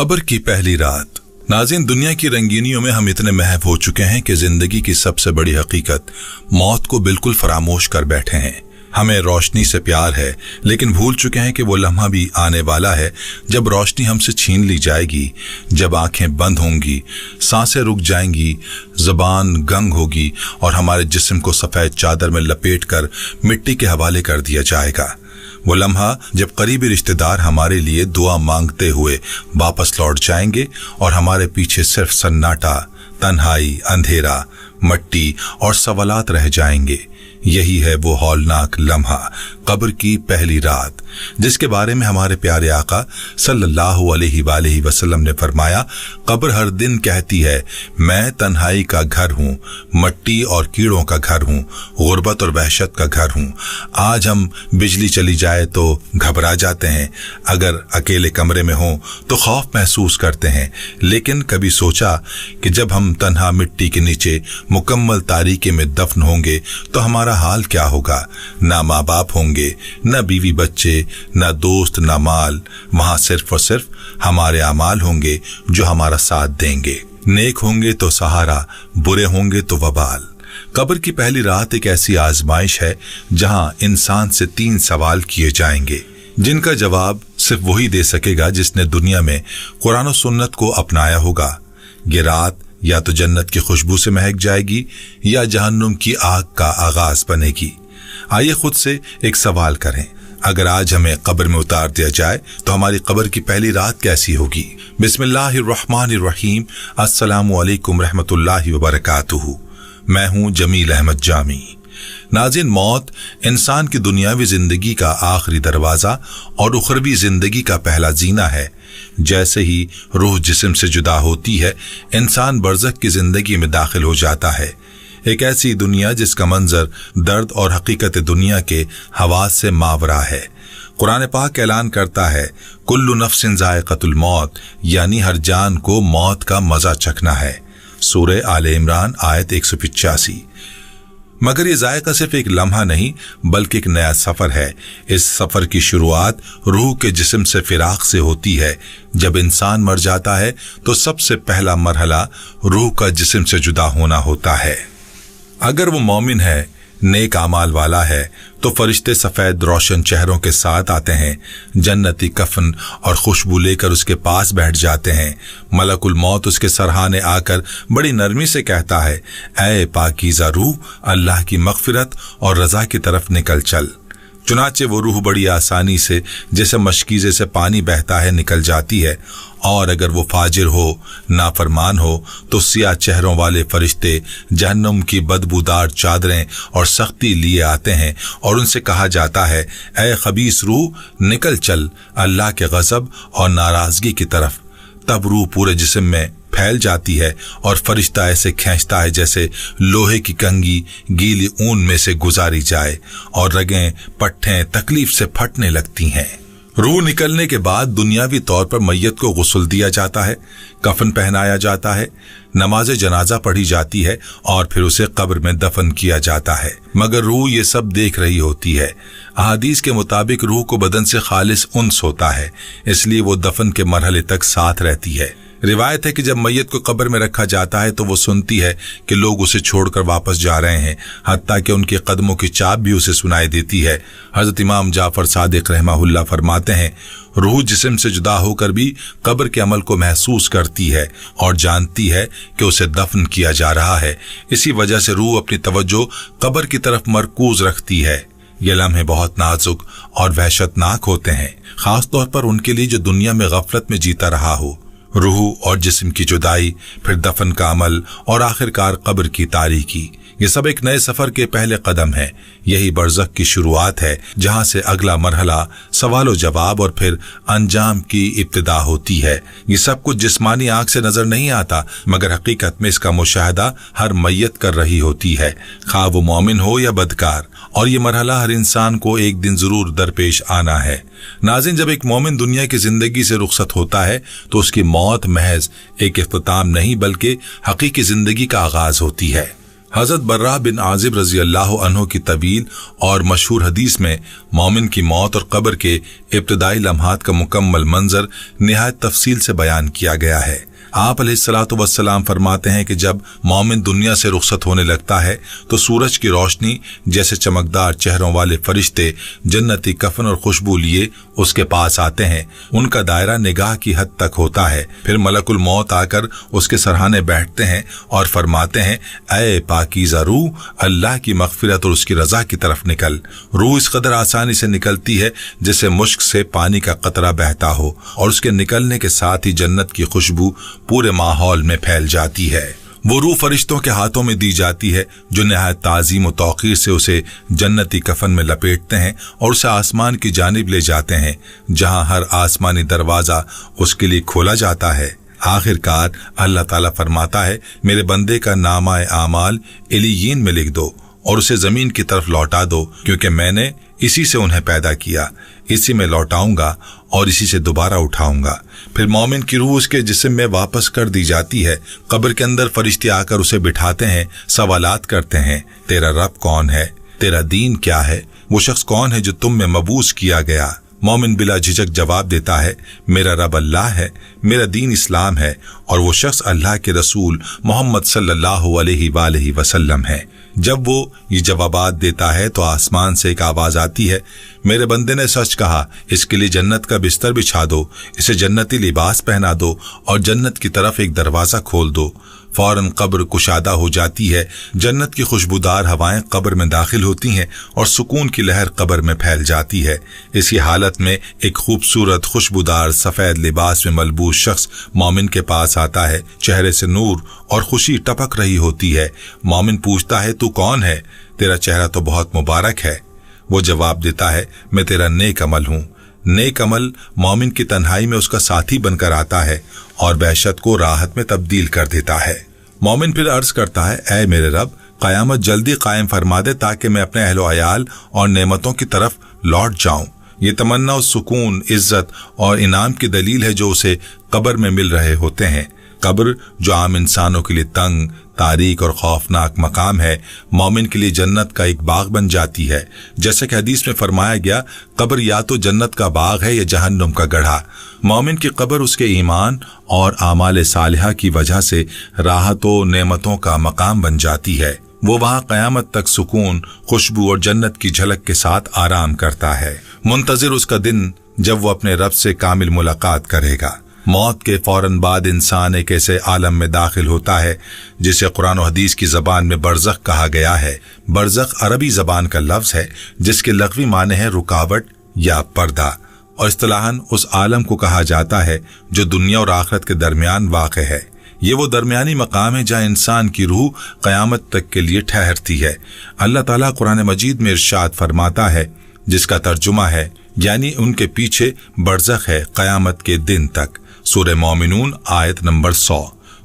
कब्र की पहली रात। नाज़रीन, दुनिया की रंगीनियों में हम इतने महव हो चुके हैं कि जिंदगी की सबसे बड़ी हकीकत मौत को बिल्कुल फरामोश कर बैठे हैं। हमें रोशनी से प्यार है, लेकिन भूल चुके हैं कि वो लम्हा भी आने वाला है जब रोशनी हमसे छीन ली जाएगी, जब आंखें बंद होंगी, सांसें रुक जाएंगी, ज़बान गंग होगी और हमारे जिस्म को सफ़ेद चादर में लपेट कर मिट्टी के हवाले कर दिया जाएगा। वो लम्हा जब करीबी रिश्तेदार हमारे लिए दुआ मांगते हुए वापस लौट जाएंगे और हमारे पीछे सिर्फ सन्नाटा, तन्हाई, अंधेरा, मट्टी और सवालात रह जाएंगे। यही है वो हौलनाक लम्हा, कब्र की पहली रात, जिसके बारे में हमारे प्यारे आका सल्लल्लाहु अलैहि वसल्लम ने फरमाया, कब्र हर दिन कहती है, मैं तन्हाई का घर हूँ, मट्टी और कीड़ों का घर हूँ, गुर्बत और वहशत का घर हूँ। आज हम बिजली चली जाए तो घबरा जाते हैं, अगर अकेले कमरे में हों तो खौफ महसूस करते हैं, लेकिन कभी सोचा कि जब हम तन्हा मिट्टी के नीचे मुकम्मल तारीकी में दफन होंगे तो हमारा हाल क्या होगा? ना माँ बाप होंगे, न बीवी बच्चे, न दोस्त, न माल। वहां सिर्फ और सिर्फ हमारे अमाल होंगे जो हमारा साथ देंगे। नेक होंगे तो सहारा, बुरे होंगे तो वबाल। कब्र की पहली रात एक ऐसी आजमाइश है जहां इंसान से 3 सवाल किए जाएंगे, जिनका जवाब सिर्फ वही दे सकेगा जिसने दुनिया में कुरान और सुन्नत को अपनाया होगा। ये रात या तो जन्नत की खुशबू से महक जाएगी या जहन्नुम की आग का आगाज बनेगी। आइए खुद से एक सवाल करें, अगर आज हमें कब्र में उतार दिया जाए तो हमारी कब्र की पहली रात कैसी होगी? बिस्मिल्लाहिर्रहमानिर्रहीम। अस्सलामु अलैकुम रहमतुल्लाहि व बरकातुहू। मैं हूं जमील अहमद जामी। नाज़रीन, मौत इंसान की दुनियावी जिंदगी का आखिरी दरवाजा और उखरवी जिंदगी का पहला जीना है। जैसे ही रूह जिस्म से जुदा होती है, इंसान बरज़ख की जिंदगी में दाखिल हो जाता है, एक ऐसी दुनिया जिसका मंजर दर्द और हकीकत दुनिया के हवास से मावरा है। कुरान पाक ऐलान करता है, कुल्लु नफ्सिन ज़ाइक़तुल मौत, यानी हर जान को मौत का मजा चखना है। सूरह आले इमरान आयत 185। मगर ये जायका सिर्फ एक लम्हा नहीं बल्कि एक नया सफर है। इस सफर की शुरुआत रूह के जिस्म से फिराक से होती है। जब इंसान मर जाता है तो सबसे पहला मरहला रूह का जिस्म से जुदा होना होता है। अगर वो मोमिन है, नेक आमाल वाला है, तो फरिश्ते सफेद रोशन चेहरों के साथ आते हैं, जन्नती कफन और खुशबू लेकर उसके पास बैठ जाते हैं। मलकुल मौत उसके सरहाने आकर बड़ी नरमी से कहता है, ऐ पाकीज़ा रूह, अल्लाह की मग़फ़िरत और रज़ा की तरफ निकल चल। चुनाचे वो रूह बड़ी आसानी से जैसे मशकीज़े से पानी बहता है निकल जाती है, और अगर वो फाजिर हो, नाफरमान हो, तो सियाह चेहरों वाले फरिश्ते जहन्नुम की बदबूदार चादरें और सख्ती लिए आते हैं और उनसे कहा जाता है, ऐ खबीस रूह, निकल चल अल्लाह के गज़ब और नाराज़गी की तरफ। तब रूह पूरे जिस्म में फैल जाती है और फरिश्ता ऐसे खींचता है जैसे लोहे की कंगी गीली ऊन में से गुजारी जाए और रगें पट्टें तकलीफ से फटने लगती हैं। रूह निकलने के बाद दुनियावी तौर पर मैयत को गुस्ल दिया जाता है, कफन पहनाया जाता है, नमाज जनाजा पढ़ी जाती है और फिर उसे कब्र में दफन किया जाता है। मगर रूह ये सब देख रही होती है। अहादीस के मुताबिक रूह को बदन से खालिस उन्स होता है, इसलिए वो दफन के मरहले तक साथ रहती है। रिवायत है कि जब मैयत को कब्र में रखा जाता है तो वो सुनती है कि लोग उसे छोड़कर वापस जा रहे हैं, हत्ता कि उनके कदमों की चाप भी उसे सुनाई देती है। हजरत इमाम जाफर सादिक रहमहुल्लाह फरमाते हैं, रूह जिस्म से जुदा होकर भी कब्र के अमल को महसूस करती है और जानती है कि उसे दफन किया जा रहा है। इसी वजह से रूह अपनी तवज्जो कब्र की तरफ मरकूज रखती है। ये लम्हे बहुत नाजुक और वहशतनाक होते हैं, खास तौर पर उनके लिए जो दुनिया में गफलत में जीता रहा हो। रूह और जिस्म की जुदाई, फिर दफन का अमल और आखिरकार कब्र की तारीकी, ये सब एक नए सफर के पहले कदम है। यही बरज़ख की शुरुआत है जहां से अगला मरहला सवाल जवाब और फिर अंजाम की इब्तिदा होती है। ये सब कुछ जिस्मानी आंख से नजर नहीं आता, मगर हकीकत में इसका मुशाहदा हर मैयत कर रही होती है, खा वो मोमिन हो या बदकार। और ये मरहला हर इंसान को एक दिन जरूर दरपेश आना है। नाज़रीन, जब एक मोमिन दुनिया की जिंदगी से रुखसत होता है तो उसकी मौत महज एक इख्तिताम नहीं बल्कि हकीकी जिंदगी का आगाज होती है। हजरत बर्रा बिन आजिब रजी अल्लाह अन्हु की तवील और मशहूर हदीस में मोमिन की मौत और कब्र के इब्तिदाई लम्हात का मुकम्मल मंजर निहायत तफसील से बयान किया गया है। आप अलैहिस्सलातु वस्सलाम फरमाते हैं कि जब मोमिन दुनिया से रुखसत होने लगता है तो सूरज की रोशनी जैसे चमकदार चेहरों वाले फरिश्ते जन्नती कफन और खुशबू लिए उसके पास आते हैं। उनका दायरा निगाह की हद तक होता है। फिर मलकुल मौत आकर उसके सरहाने बैठते हैं और फरमाते हैं, ऐ पाकीज़ा रूह, अल्लाह की मग़फ़िरत और उसकी रज़ा की तरफ निकल। रूह इस कदर आसानी से निकलती है जैसे मुश्क से पानी का कतरा बहता हो, और उसके निकलने के साथ ही जन्नत की खुशबू पूरे माहौल में फैल जाती है। वो रूह फरिश्तों के हाथों में दी जाती है जो निहायत ताज़ीम और तौक़ीर से उसे जन्नती कफन में लपेटते हैं और उसे आसमान की जानिब ले जाते हैं, जहां हर आसमानी दरवाज़ा उसके लिए खोला जाता है। आखिरकार अल्लाह ताला फरमाता है, मेरे बंदे का नामा आमाल इल्लियीन में लिख दो और उसे ज़मीन की तरफ लौटा दो, क्योंकि मैंने इसी से उन्हें पैदा किया, इसी में लौटाऊंगा और इसी से दोबारा उठाऊंगा। फिर मोमिन की रूह उसके जिस्म में वापस कर दी जाती है। कब्र के अंदर फरिश्ते आकर उसे बिठाते हैं, सवालात करते हैं, तेरा रब कौन है, तेरा दीन क्या है, वो शख्स कौन है जो तुम में मबूस किया गया। मोमिन बिला झिझक जवाब देता है, मेरा रब अल्लाह है, मेरा दीन इस्लाम है और वो शख्स अल्लाह के रसूल मोहम्मद सल्लल्लाहु अलैहि वसल्लम है। जब वो ये जवाबात देता है तो आसमान से एक आवाज आती है, मेरे बंदे ने सच कहा, इसके लिए जन्नत का बिस्तर बिछा दो, इसे जन्नती लिबास पहना दो और जन्नत की तरफ एक दरवाजा खोल दो। फौरन कब्र कुशादा हो जाती है, जन्नत की खुशबूदार हवाएं कब्र में दाखिल होती हैं और सुकून की लहर कब्र में फैल जाती है। इसी हालत में एक खूबसूरत खुशबूदार सफेद लिबास में मलबूस शख्स मोमिन के पास आता है। चेहरे से नूर और खुशी टपक रही होती है। मोमिन पूछता है, तू कौन है, तेरा चेहरा तो बहुत मुबारक है। वो जवाब देता है, मैं तेरा नेक अमल हूँ। नेक अमल मोमिन की तन्हाई में उसका साथी बनकर आता है और वहशत को राहत में तब्दील कर देता है। मोमिन फिर अर्ज करता है, ऐ मेरे रब, क़यामत जल्दी कायम फरमा दे ताकि मैं अपने अहलो अयाल और नेमतों की तरफ लौट जाऊं। ये तमन्ना उस सुकून, इज्जत और इनाम की दलील है जो उसे कब्र में मिल रहे होते हैं। कब्र जो आम इंसानों के लिए तंग, तारीक और खौफनाक मकाम है, मोमिन के लिए जन्नत का एक बाग बन जाती है। जैसे कि हदीस में फरमाया गया, कब्र या तो जन्नत का बाग है या जहन्नुम का गढ़ा। मोमिन की कब्र उसके ईमान और आमाल सालिहा की वजह से राहतों नेमतों का मकाम बन जाती है। वो वहाँ क़यामत तक सुकून, खुशबू और जन्नत की झलक के साथ आराम करता है, मुंतजिर उसका दिन जब वो अपने रब से कामिल मुलाकात करेगा। मौत के फौरन बाद इंसान एक ऐसे आलम में दाखिल होता है जिसे कुरान और हदीस की जबान में बरज़ख कहा गया है। बरज़ख अरबी जबान का लफ्ज है जिसके लग़वी माने हैं रुकावट या पर्दा, और इस्तिलाहन उस आलम को कहा जाता है जो दुनिया और आखिरत के दरमियान वाक़े है। ये वो दरमियानी मकाम है जहाँ इंसान की रूह क़यामत तक के लिए ठहरती है। अल्लाह ताला कुरान मजीद में इरशाद फरमाता है, जिसका तर्जुमा है यानी उनके पीछे बरज़ख है क़यामत के दिन तक। सूरह मोमिनून आयत नंबर 100।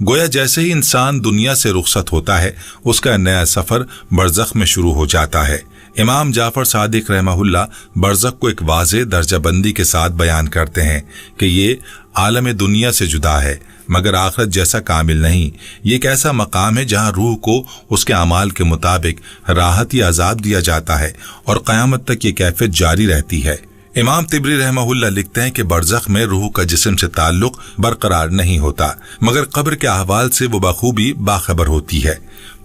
गोया जैसे ही इंसान दुनिया से रुखसत होता है उसका नया सफर बरज़ख में शुरू हो जाता है। इमाम जाफर सादिक रहमहुल्लाह बरज़ख को एक वाज़ेह दर्जाबंदी के साथ बयान करते हैं कि ये आलम दुनिया से जुदा है मगर आखिरत जैसा कामिल नहीं। ये एक ऐसा मकाम है जहाँ रूह को उसके अमाल के मुताबिक राहत या अजाब दिया जाता है और क़यामत तक ये कैफियत जारी रहती है। इमाम तिबरी रहमहुल्लाह लिखते हैं कि बरज़ख में रूह का जिस्म से ताल्लुक बरकरार नहीं होता मगर कब्र के अहवाल से वो बखूबी बाखबर होती है।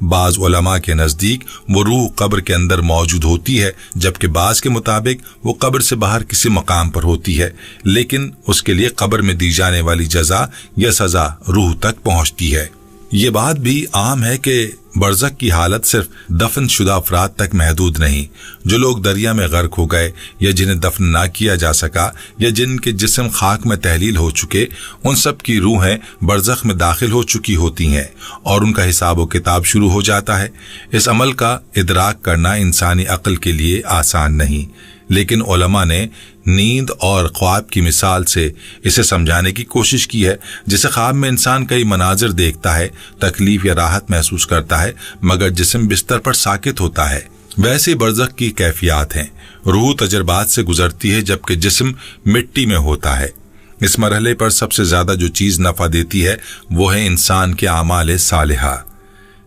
बाज़ उलमा के नज़दीक वो रूह कब्र के अंदर मौजूद होती है, जबकि बाज़ के मुताबिक वो कब्र से बाहर किसी मकाम पर होती है, लेकिन उसके लिए कब्र में दी जाने वाली जज़ा या सज़ा रूह तक पहुँचती है। ये बात भी आम है कि बरज़ख की हालत सिर्फ दफन शुदा अफराद तक महदूद नहीं। जो लोग दरिया में गर्क हो गए या जिन्हें दफन ना किया जा सका या जिनके जिस्म खाक में तहलील हो चुके, उन सब की रूहें बरज़ख में दाखिल हो चुकी होती हैं और उनका हिसाब व किताब शुरू हो जाता है। इस अमल का इदराक करना इंसानी अक्ल के लिए आसान नहीं, लेकिन उलमा ने नींद और ख्वाब की मिसाल से इसे समझाने की कोशिश की है। जैसे ख्वाब में इंसान कई मनाजिर देखता है, तकलीफ या राहत महसूस करता है मगर जिस्म बिस्तर पर साकित होता है, वैसे बरज़ख की कैफियत हैं। रूह तजर्बात से गुजरती है जबकि जिस्म मिट्टी में होता है। इस मरहले पर सबसे ज्यादा जो चीज नफा देती है वो है इंसान के आमाल सालिहा।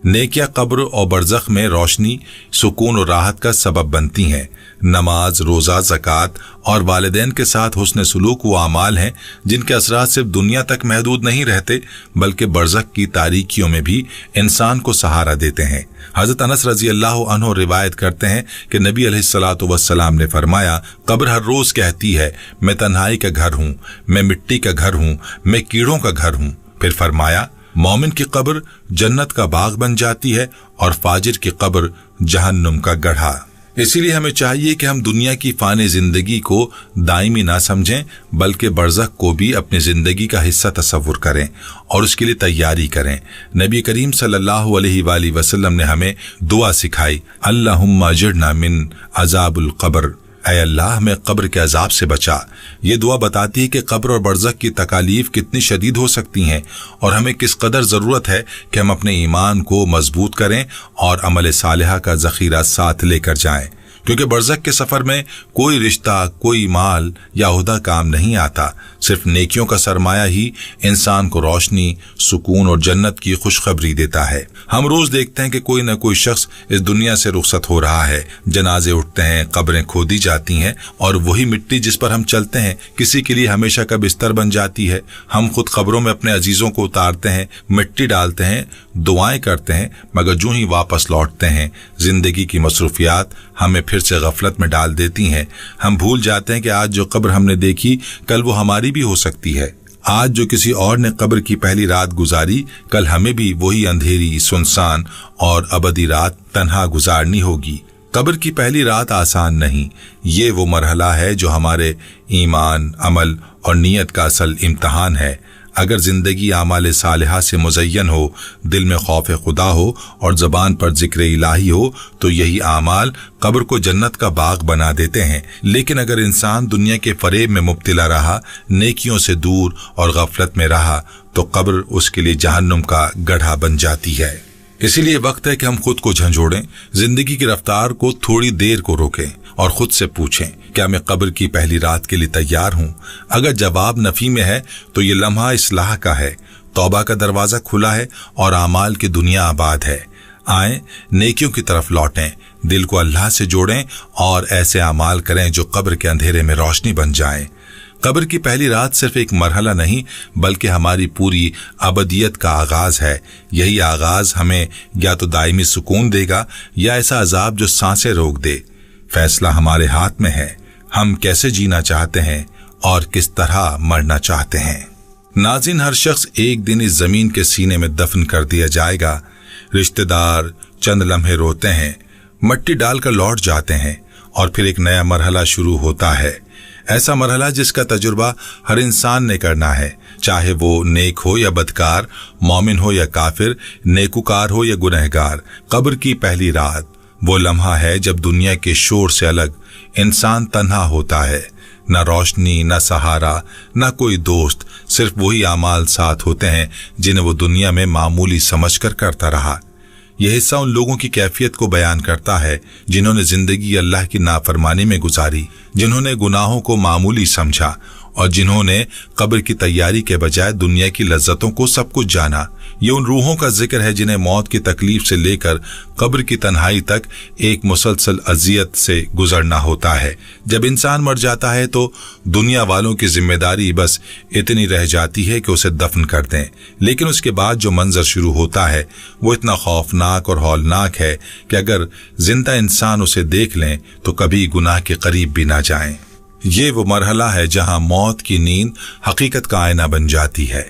नेकियां कब्र और बरज़ख में रोशनी, सुकून और राहत का सबब बनती हैं। नमाज, रोज़ा, ज़कात और वालिदैन के साथ हुस्न सलूक वो अमाल हैं जिनके असरात सिर्फ दुनिया तक महदूद नहीं रहते बल्कि बरज़ख की तारीकियों में भी इंसान को सहारा देते हैं। हज़रत अनस रज़ी अल्लाह अन्हु रिवायत करते हैं कि नबी अलैहिस्सलातु वस्सलाम ने फरमाया, कब्र हर रोज़ कहती है, मैं तन्हाई का घर हूँ, मैं मिट्टी का घर हूँ, मैं कीड़ों का घर हूँ। फिर फरमाया, मोमिन की कब्र जन्नत का बाग बन जाती है और फाजिर की कब्र जहन्नुम का गड्ढा। इसीलिए हमें चाहिए कि हम दुनिया की फानी जिंदगी को दायमी ना समझें बल्कि बरज़ख को भी अपनी जिंदगी का हिस्सा तसव्वुर करें और उसके लिए तैयारी करें। नबी करीम सल्लल्लाहु अलैहि वसल्लम ने हमें दुआ सिखाई, अल्लाहुम्मा अजिरना मिन अज़ाबुल क़ब्र, ऐ अल्लाह हमें कब्र के अजाब से बचा। ये दुआ बताती है कि कब्र और बरज़ख की तकालीफ कितनी शदीद हो सकती हैं और हमें किस कदर ज़रूरत है कि हम अपने ईमान को मजबूत करें और अमल सालिहा का ज़ख़ीरा साथ लेकर जाएं, क्योंकि बरज़ख के सफ़र में कोई रिश्ता, कोई माल या ओहदा काम नहीं आता। सिर्फ नेकियों का सरमाया ही इंसान को रोशनी, सुकून और जन्नत की खुशखबरी देता है। हम रोज देखते हैं कि कोई न कोई शख्स इस दुनिया से रुखसत हो रहा है। जनाजे उठते हैं, कब्रें खोदी जाती हैं और वही मिट्टी जिस पर हम चलते हैं किसी के लिए हमेशा का बिस्तर बन जाती है। हम खुद कब्रों में अपने अजीजों को उतारते हैं, मिट्टी डालते हैं, दुआएं करते हैं, मगर जो ही वापस लौटते हैं जिंदगी की मसरूफियात हमें फिर से गफलत में डाल देती हैं। हम भूल जाते हैं कि आज जो कब्र हमने देखी कल वो हमारी भी हो सकती है। आज जो किसी और ने कब्र की पहली रात गुजारी कल हमें भी वही अंधेरी, सुनसान और अबदी रात तन्हा गुजारनी होगी। कब्र की पहली रात आसान नहीं, ये वो मरहला है जो हमारे ईमान, अमल और नीयत का असल इम्तहान है। अगर जिंदगी आमाल सालिहा से मुज़य्यन हो, दिल में खौफ खुदा हो और ज़बान पर जिक्र इलाही हो तो यही आमाल कब्र को जन्नत का बाग बना देते हैं। लेकिन अगर इंसान दुनिया के फरेब में मुब्तिला रहा, नेकियों से दूर और गफलत में रहा तो कब्र उसके लिए जहन्नुम का गड्ढा बन जाती है। इसीलिए वक्त है कि हम खुद को झंझोड़ें, जिंदगी की रफ्तार को थोड़ी देर को रोकें और खुद से पूछें, क्या मैं कब्र की पहली रात के लिए तैयार हूं? अगर जवाब नफी में है तो ये लम्हा इस्लाह का है, तौबा का दरवाजा खुला है और आमाल की दुनिया आबाद है। आएं, नेकियों की तरफ लौटें, दिल को अल्लाह से जोड़ें और ऐसे आमाल करें जो कब्र के अंधेरे में रोशनी बन जाएं। कब्र की पहली रात सिर्फ एक मरहला नहीं बल्कि हमारी पूरी अबदियत का आगाज है। यही आगाज हमें या तो दायमी सुकून देगा या ऐसा अजाब जो सांसें रोक दे। फैसला हमारे हाथ में है, हम कैसे जीना चाहते हैं और किस तरह मरना चाहते हैं। नाज़रीन, हर शख्स एक दिन इस जमीन के सीने में दफन कर दिया जाएगा। रिश्तेदार चंद लम्हे रोते हैं, मट्टी डालकर लौट जाते हैं और फिर एक नया मरहला शुरू होता है। ऐसा मरहला जिसका तजुर्बा हर इंसान ने करना है, चाहे वो नेक हो या बदकार, मोमिन हो या काफिर, नेकुकार हो या गुनहगार। कब्र की पहली रात वो लम्हा है जब दुनिया के शोर से अलग इंसान तन्हा होता है। न रोशनी, न सहारा, न कोई दोस्त, सिर्फ वही आमाल साथ होते हैं जिन्हें वो दुनिया में मामूली समझकर करता रहा। यह हिस्सा उन लोगों की कैफियत को बयान करता है जिन्होंने जिंदगी अल्लाह की नाफरमानी में गुजारी, जिन्होंने गुनाहों को मामूली समझा और जिन्होंने कब्र की तैयारी के बजाय दुनिया की लज्जतों को सब कुछ जाना। ये उन रूहों का जिक्र है जिन्हें मौत की तकलीफ से लेकर कब्र की तन्हाई तक एक मुसलसल अजियत से गुजरना होता है। जब इंसान मर जाता है तो दुनिया वालों की जिम्मेदारी बस इतनी रह जाती है कि उसे दफन कर दें, लेकिन उसके बाद जो मंजर शुरू होता है वो इतना खौफनाक और हौलनाक है कि अगर जिंदा इंसान उसे देख लें तो कभी गुनाह के करीब भी ना जाएं। ये वो मरहला है जहां मौत की नींद हकीकत का आईना बन जाती है।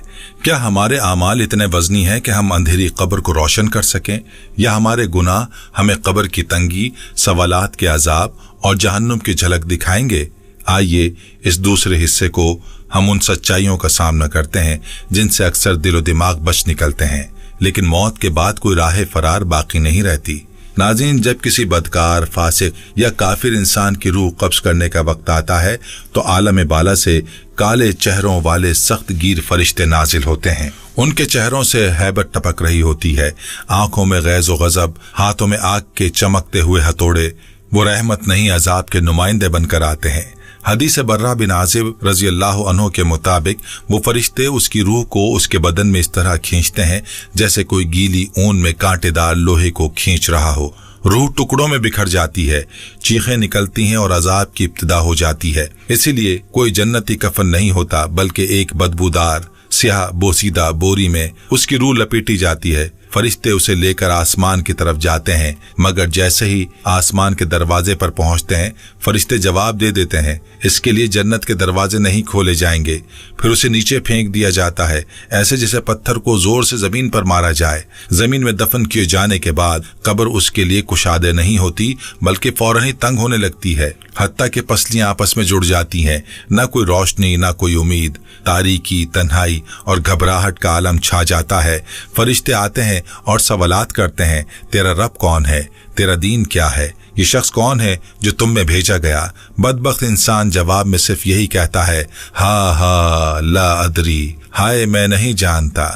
क्या हमारे आमाल इतने वजनी हैं कि हम अंधेरी कब्र को रोशन कर सकें, या हमारे गुनाह हमें कब्र की तंगी, सवालात के अजाब और जहन्नुम की झलक दिखाएंगे? आइए इस दूसरे हिस्से को हम उन सच्चाइयों का सामना करते हैं जिनसे अक्सर दिलो दिमाग बच निकलते हैं, लेकिन मौत के बाद कोई राह फरार बाकी नहीं रहती। नाज़रीन, जब किसी बदकार, फासिक या काफिर इंसान की रूह कब्ज करने का वक्त आता है तो आलम बाला से काले चेहरों वाले सख्त गिर फरिश्ते नाजिल होते हैं। उनके चेहरों से हैबत टपक रही होती है, आंखों में गैज़ व गज़ब, हाथों में आग के चमकते हुए हथौड़े। वो रहमत नहीं अजाब के नुमाइंदे बनकर आते हैं। हदीस बर्रा बिन आजिब रजी अल्लाह अन्हु के मुताबिक वो फरिश्ते उसकी रूह को उसके बदन में इस तरह खींचते हैं जैसे कोई गीली ऊन में कांटेदार लोहे को खींच रहा हो। रूह टुकड़ों में बिखर जाती है, चीखें निकलती हैं और अजाब की इब्तिदा हो जाती है। इसीलिए कोई जन्नती कफन नहीं होता बल्कि एक बदबूदार स्याह बोसीदा बोरी में उसकी रूह लपेटी जाती है। फरिश्ते उसे लेकर आसमान की तरफ जाते हैं, मगर जैसे ही आसमान के दरवाजे पर पहुंचते हैं फरिश्ते जवाब दे देते हैं इसके लिए जन्नत के दरवाजे नहीं खोले जाएंगे। फिर उसे नीचे फेंक दिया जाता है, ऐसे जैसे पत्थर को जोर से जमीन पर मारा जाए। जमीन में दफन किए जाने के बाद कब्र उसके लिए कुशादे नहीं होती बल्कि फौरन ही तंग होने लगती है, हत्ता कि पसलियां आपस में जुड़ जाती हैं। न कोई रोशनी, न कोई उम्मीद, तारीकी, तन्हाई और घबराहट का आलम छा जाता है। फरिश्ते आते हैं और सवालात करते हैं, तेरा रब कौन है, तेरा दीन क्या है, ये शख्स कौन है जो तुम में भेजा गया। बदबख्त इंसान जवाब में सिर्फ यही कहता है, हा ला अदरी, हाय मैं नहीं जानता।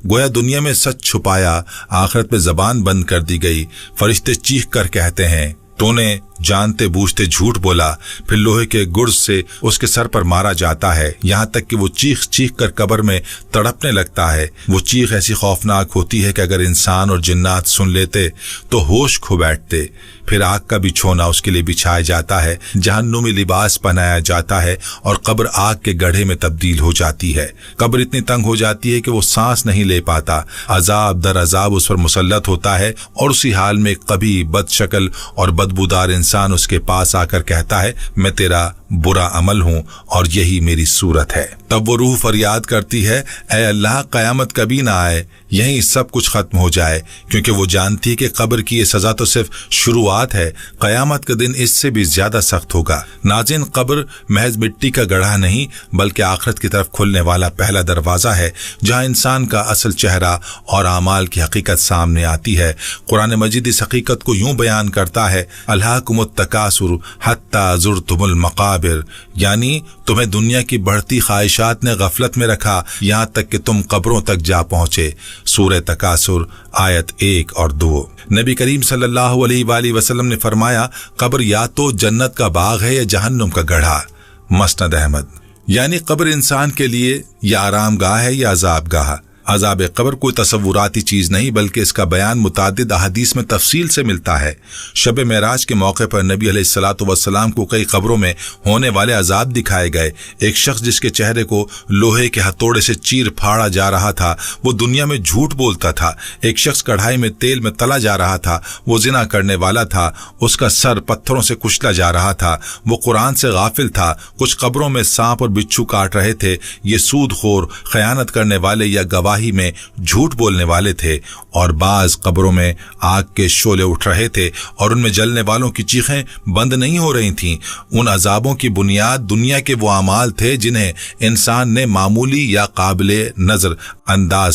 गोया दुनिया में सच छुपाया, आखिरत में जबान बंद कर दी गई। फरिश्ते चीख कर कहते हैं, तूने जानते बूझते झूठ बोला। फिर लोहे के गुर्ज से उसके सर पर मारा जाता है, यहाँ तक कि वो चीख चीख कर कब्र में तड़पने लगता है। वो चीख ऐसी खौफनाक होती है कि अगर इंसान और जिन्नात सुन लेते तो होश खो बैठते। फिर आग का बिछोना उसके लिए बिछाया जाता है, जहन्नुमी लिबास पहनाया जाता है और कब्र आग के गड्ढे में तब्दील हो जाती है। कब्र इतनी तंग हो जाती है कि वो सांस नहीं ले पाता। अजाब दर अजाब उस पर मुसल्लत होता है और उसी हाल में कभी बदशक्ल और बदबूदार इंसान उसके पास आकर कहता है, मैं तेरा बुरा अमल हूं और यही मेरी सूरत है। तब वो रूह फरियाद करती है, ऐ अल्लाह कयामत कभी ना आए, यहीं सब कुछ खत्म हो जाए, क्योंकि वो जानती है कि कब्र की ये सजा तो सिर्फ शुरुआत है, कयामत का दिन इससे भी ज्यादा सख्त होगा। नाज़रीन, कब्र महज मिट्टी का गढ़ा नहीं बल्कि आखिरत की तरफ खुलने वाला पहला दरवाजा है, जहां इंसान का असल चेहरा और आमाल की हकीकत सामने आती है। कुरान मजीद इस हकीकत को यूं बयान करता है, अल्हाकुमुत तकासुर हत्ता ज़ुरतुमुल मक़ाबिर, यानी तुम्हें दुनिया की बढ़ती ख्वाहिशात ने गफलत में रखा यहाँ तक कि तुम कब्रों तक जा पहुंचे। सूरह तकासुर आयत 1 और 2। नबी करीम सल्लल्लाहु अलैहि वसल्लम ने फरमाया, कब्र या तो जन्नत का बाग है या जहन्नुम का गढ़ा। मस्नद अहमद, यानी कब्र इंसान के लिए या आरामगाह है या अजाबगाह। अजाब कब्र कोई तसव्वुराती चीज नहीं बल्कि इसका बयान मुतादिद अहादीस में तफसील से मिलता है। शब मेराज के मौके पर नबी अलैहिस्सलातु वस्सलाम को कई कब्रों में होने वाले अजाब दिखाए गए। एक शख्स जिसके चेहरे को लोहे के हथौड़े से चीर फाड़ा जा रहा था, वो दुनिया में झूठ बोलता था। एक शख्स कढ़ाई में तेल में तला जा रहा था, वो जिना करने वाला था। उसका सर पत्थरों से कुचला जा रहा था, वो कुरान से गाफिल था। कुछ कब्रों में सांप और बिच्छू काट रहे थे, ये सूदखोर, खयानत करने वाले या गवाही में झूठ बोलने वाले थे। और बाज कब्रों में आग के शोले उठ रहे थे और उनमें जलने वालों की चीखें बंद नहीं हो रही थीं। उन अजाबों की बुनियाद दुनिया के वो अमाल थे जिन्हें इंसान ने मामूली या काबिले नजर अंदाज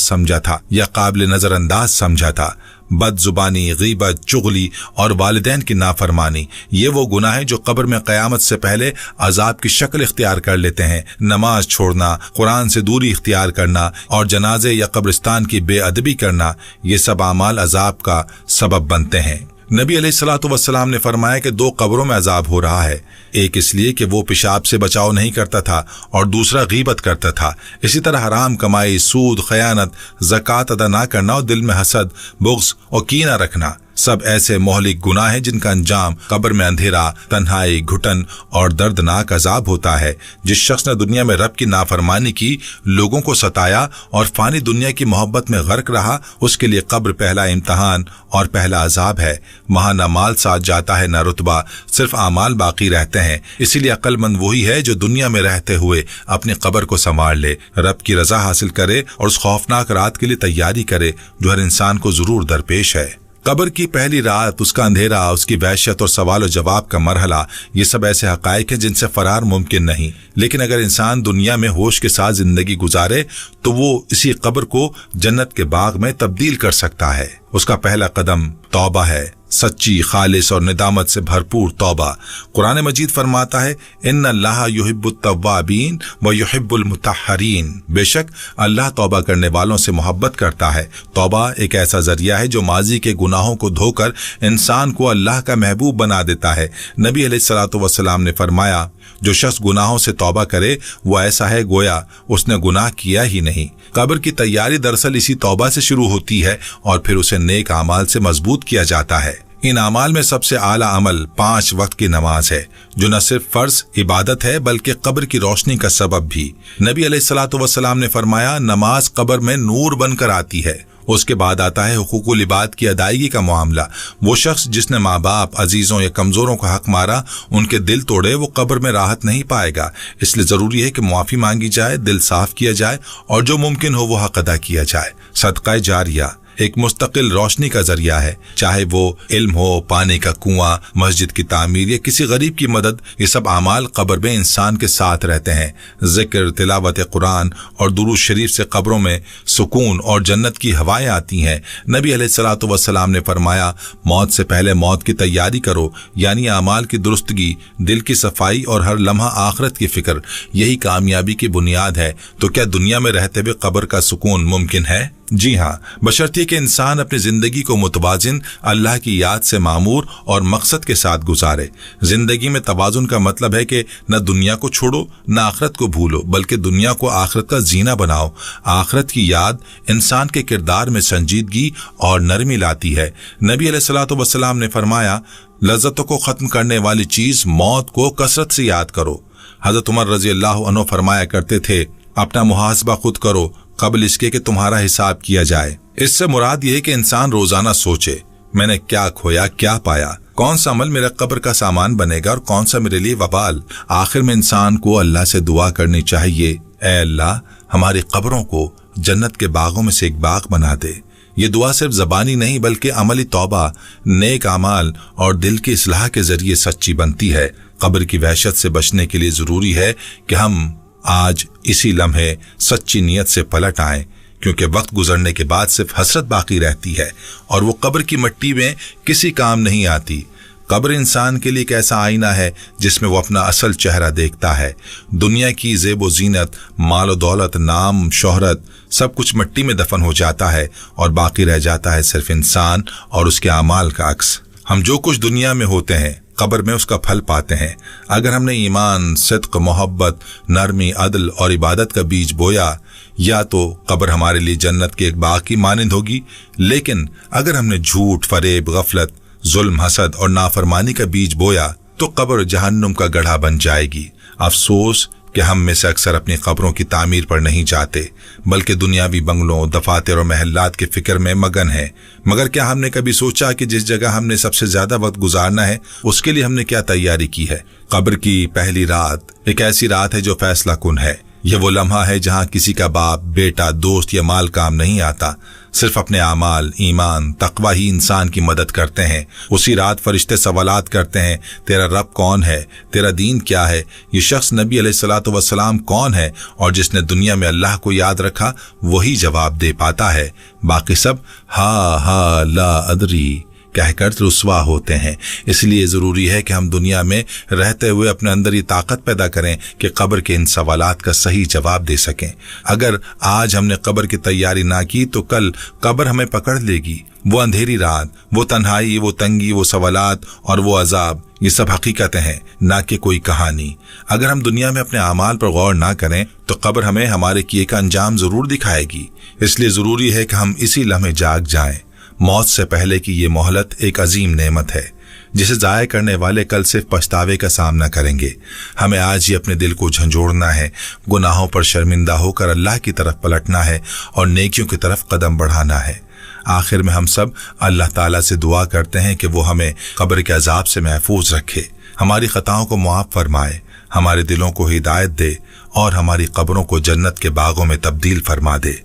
समझा था। बदजुबानी, गीबत, चुगली और वालिदैन की नाफरमानी, ये वो गुनाह हैं जो कब्र में क़यामत से पहले अजाब की शक्ल इख्तियार कर लेते हैं। नमाज छोड़ना, कुरान से दूरी इख्तियार करना और जनाजे या कब्रिस्तान की बेअदबी करना, ये सब अमाल अजाब का सबब बनते हैं। नबी अलैहिस्सलातु वस्सलाम ने फरमाया कि 2 कब्रों में अजाब हो रहा है, एक इसलिए कि वो पेशाब से बचाव नहीं करता था और दूसरा गीबत करता था। इसी तरह हराम कमाई, सूद, खयानत, ज़कात अदा ना करना और दिल में हसद, बुग़्ज़ और कीना रखना सब ऐसे मोहलिक गुनाह हैं जिनका अंजाम कब्र में अंधेरा, तन्हाई, घुटन और दर्दनाक अजाब होता है। जिस शख्स ने दुनिया में रब की नाफरमानी की, लोगों को सताया और फानी दुनिया की मोहब्बत में गर्क रहा, उसके लिए कब्र पहला इम्तहान और पहला अजाब है। वहां न माल साथ जाता है, न रुतबा, सिर्फ आमाल बाकी रहते हैं। इसीलिए अक्लमंद वही है जो दुनिया में रहते हुए अपनी कब्र को संभाल ले, रब की रजा हासिल करे और उस खौफनाक रात के लिए तैयारी करे जो हर इंसान को जरूर दरपेश है। कब्र की पहली रात, उसका अंधेरा, उसकी वहशत और सवाल और जवाब का मरहला, ये सब ऐसे हकायक हैं जिनसे फरार मुमकिन नहीं। लेकिन अगर इंसान दुनिया में होश के साथ जिंदगी गुजारे तो वो इसी कब्र को जन्नत के बाग में तब्दील कर सकता है। उसका पहला कदम तौबा है, सच्ची, खालिस और निदामत से भरपूर तौबा। कुरान मजीद फरमाता है, इन्नल्लाह युहिब्बुत तव्वाबीन व युहिब्बुल मुतahहरीन, बेशक अल्लाह तौबा करने वालों से मोहब्बत करता है। तौबा एक ऐसा जरिया है जो माजी के गुनाहों को धोकर इंसान को अल्लाह का महबूब बना देता है। नबी अलैहिस्सलातु वस्सलाम ने फरमाया, जो शख्स गुनाहों से तौबा करे वो ऐसा है गोया उसने गुनाह किया ही नहीं। कब्र की तैयारी दरअसल इसी तौबा से शुरू होती है और फिर उसे नेक अमाल से मजबूत किया जाता है। इन अमाल में सबसे आला अमल 5 वक्त की नमाज है, जो न सिर्फ फर्ज इबादत है बल्कि कब्र की रोशनी का सबब भी। नबी अलैहिस्सलातु वस्सलाम ने फरमाया, नमाज कब्र में नूर बनकर आती है। उसके बाद आता है हुकूकुल इबाद की अदायगी का मामला। वो शख्स जिसने माँ बाप, अजीजों या कमजोरों का हक मारा, उनके दिल तोड़े, वो कब्र में राहत नहीं पाएगा। इसलिए जरूरी है कि मुआफी मांगी जाए, दिल साफ किया जाए और जो मुमकिन हो वो हक अदा किया जाए। सदका जारिया एक मुस्तकिल रोशनी का जरिया है, चाहे वो इल्म हो, पानी का कुआं, मस्जिद की तामीर या किसी गरीब की मदद। ये सब आमाल कब्र में इंसान के साथ रहते हैं। जिक्र, तिलावत कुरान और दुरूद शरीफ से कब्रों में सुकून और जन्नत की हवाएं आती हैं। नबी अलैहिस्सलातु वस्सलाम ने फरमाया, मौत से पहले मौत की तैयारी करो, यानी आमाल की दुरुस्तगी, दिल की सफाई और हर लम्हा आखिरत की फिक्र, यही कामयाबी की बुनियाद है। तो क्या दुनिया में रहते हुए कब्र का सुकून मुमकिन है? जी हाँ, बशर्ते कि इंसान अपनी जिंदगी को मुतवाजिन, अल्लाह की याद से मामूर और मकसद के साथ गुजारे। जिंदगी में तवाजुन का मतलब है कि न दुनिया को छोड़ो न आखिरत को भूलो, बल्कि दुनिया को आखिरत का जीना बनाओ। आखिरत की याद इंसान के किरदार में संजीदगी और नरमी लाती है। नबी अलैहिस्सलातु वस्सलाम ने फरमाया, लज्जतों को खत्म करने वाली चीज मौत को कसरत से याद करो। हजरत उमर रजी अल्लाह अन्हु फरमाया करते थे, अपना मुहासबा खुद करो कबल इसके कि तुम्हारा हिसाब किया जाए। इससे मुराद ये है कि इंसान रोजाना सोचे, मैंने क्या खोया, क्या पाया, कौन सा अमल मेरा कब्र का सामान बनेगा और कौन सा मेरे लिए वबाल। आखिर में इंसान को अल्लाह से दुआ करनी चाहिए, ऐ अल्लाह हमारी कब्रों को जन्नत के बागों में से एक बाग बना दे। ये दुआ सिर्फ जबानी नहीं बल्कि अमली तौबा, नेक अमाल और दिल की इस्लाह के जरिए सच्ची बनती है। कब्र की वहशत से बचने के लिए जरूरी है कि हम आज इसी लम्हे सच्ची नीयत से पलट आएं, क्योंकि वक्त गुजरने के बाद सिर्फ हसरत बाकी रहती है और वो कब्र की मिट्टी में किसी काम नहीं आती। कब्र इंसान के लिए एक ऐसा आईना है जिसमें वो अपना असल चेहरा देखता है। दुनिया की ज़ेब ज़ीनत, माल दौलत, नाम, शोहरत सब कुछ मिट्टी में दफन हो जाता है और बाकी रह जाता है सिर्फ इंसान और उसके अमाल का अक्स। हम जो कुछ दुनिया में होते हैं कब्र में उसका फल पाते हैं। अगर हमने ईमान, सिद्क, मोहब्बत, नरमी, अदल और इबादत का बीज बोया, या तो कब्र हमारे लिए जन्नत के एक बाग की मानिंद होगी। लेकिन अगर हमने झूठ, फरेब, गफलत, जुल्म, हसद और नाफरमानी का बीज बोया तो कब्र जहन्नुम का गढ़ा बन जाएगी। अफसोस कि हम में से अक्सर अपनी कब्रों की तामीर पर नहीं जाते, बल्कि दुनियावी बंगलों, दफातर और महल्लात के फिक्र में मगन है। मगर क्या हमने कभी सोचा कि जिस जगह हमने सबसे ज्यादा वक्त गुजारना है उसके लिए हमने क्या तैयारी की है? कब्र की पहली रात एक ऐसी रात है जो फैसला कुन है। यह वो लम्हा है जहां किसी का बाप, बेटा, दोस्त या माल काम नहीं आता। सिर्फ अपने आमाल, ईमान, तकवा ही इंसान की मदद करते हैं। उसी रात फरिश्ते सवालात करते हैं, तेरा रब कौन है, तेरा दीन क्या है, ये शख्स नबी अलैहिस्सलातु वस्सलाम कौन है। और जिसने दुनिया में अल्लाह को याद रखा वही जवाब दे पाता है। बाकी सब हा ला अदरी कहकर रुस्वा होते हैं। इसलिए जरूरी है कि हम दुनिया में रहते हुए अपने अंदर ये ताकत पैदा करें कि कब्र के इन सवालात का सही जवाब दे सकें। अगर आज हमने कब्र की तैयारी ना की तो कल कब्र हमें पकड़ लेगी। वो अंधेरी रात, वो तन्हाई, वो तंगी, वो सवालात और वो अजाब, ये सब हकीकतें हैं, ना कि कोई कहानी। अगर हम दुनिया में अपने आमाल पर गौर ना करें तो कब्र हमें हमारे किए का अंजाम जरूर दिखाएगी। इसलिए जरूरी है कि हम इसी लम्हे जाग जाएं। मौत से पहले की ये मोहलत एक अजीम नेमत है जिसे जाया करने वाले कल सिर्फ पछतावे का सामना करेंगे। हमें आज ही अपने दिल को झंझोड़ना है, गुनाहों पर शर्मिंदा होकर अल्लाह की तरफ पलटना है और नेकियों की तरफ कदम बढ़ाना है। आखिर में हम सब अल्लाह ताला से दुआ करते हैं कि वो हमें कब्र के अजाब से महफूज रखे, हमारी खताओं को मुआफ फरमाए, हमारे दिलों को हिदायत दे और हमारी कब्रों को जन्नत के बागों में तब्दील फरमा दे।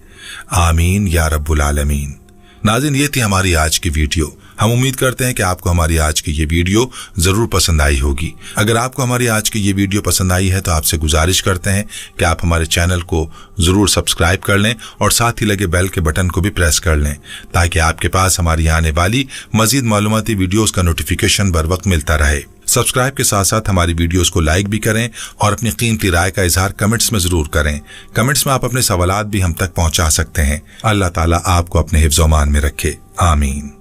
आमीन या रब्बुल आलमीन। नाज़रीन, ये थी हमारी आज की वीडियो। हम उम्मीद करते हैं कि आपको हमारी आज की ये वीडियो जरूर पसंद आई होगी। अगर आपको हमारी आज की ये वीडियो पसंद आई है तो आपसे गुजारिश करते हैं कि आप हमारे चैनल को जरूर सब्सक्राइब कर लें और साथ ही लगे बेल के बटन को भी प्रेस कर लें ताकि आपके पास हमारी आने वाली मजीद मालूमाती वीडियोस का नोटिफिकेशन बर वक्त मिलता रहे। सब्सक्राइब के साथ साथ हमारी वीडियोस को लाइक भी करें और अपनी कीमती राय का इजहार कमेंट्स में जरूर करें। कमेंट्स में आप अपने सवालात भी हम तक पहुंचा सकते हैं। अल्लाह ताला आपको अपने हिफ्ज़-ओ-मान में रखे। आमीन।